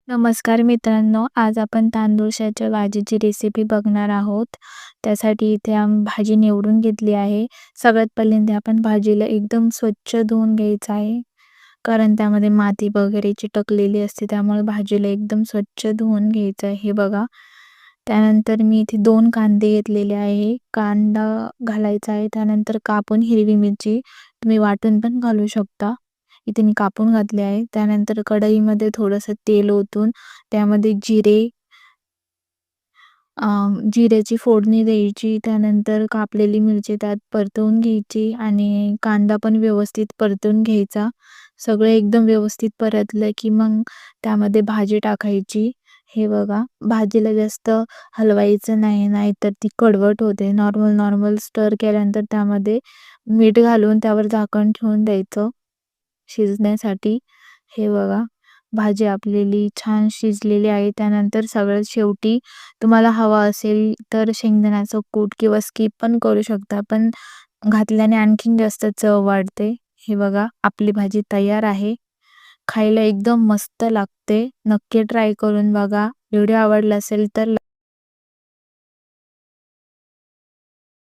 नमस्कार मित्रांनो, आज आपण तांदूळशाच्या भाजीची रेसिपी बघणार आहोत. त्यासाठी इथे भाजी निवडून घेतली आहे. सगळ्यात पहिल्यांदा आपण भाजीला एकदम स्वच्छ धुवून घ्यायचं आहे. कारण त्यामध्ये माती वगैरे चिटकलेली असते, त्यामुळे भाजीला एकदम स्वच्छ धुवून घ्यायचं आहे. हे बघा. त्यानंतर मी इथे 2 कांदे घेतलेले आहे. कांदा घालायचा आहे. त्यानंतर कापून हिरवी मिरची तुम्ही वाटून पण घालू शकता. इथे मी कापून घातले आहे. त्यानंतर कढईमध्ये थोडंसं तेल ओतून त्यामध्ये जिऱ्याची फोडणी द्यायची. त्यानंतर कापलेली मिरची त्यात परतवून घ्यायची आणि कांदा पण व्यवस्थित परतून घ्यायचा. सगळं एकदम व्यवस्थित परतलं की मग त्यामध्ये भाजी टाकायची. हे बघा, भाजीला जास्त हलवायचं नाही, नाहीतर ती कडवट होते. नॉर्मल स्टर केल्यानंतर त्यामध्ये मीठ घालून त्यावर झाकण ठेवून द्यायचं शिजण्यासाठी. हे बघा, भाजी आपली छान शिजलेली आहे. त्यानंतर सगळ्यात शेवटी तुम्हाला हवा असेल तर शेंगदाण्याचं कूट किंवा स्किप पण करू शकता, पण घातल्याने आणखीन जास्त चव वाढते. हे बघा, आपली भाजी तयार आहे. खायला एकदम मस्त लागते. नक्की ट्राय करून बघा. व्हिडिओ आवडला असेल तर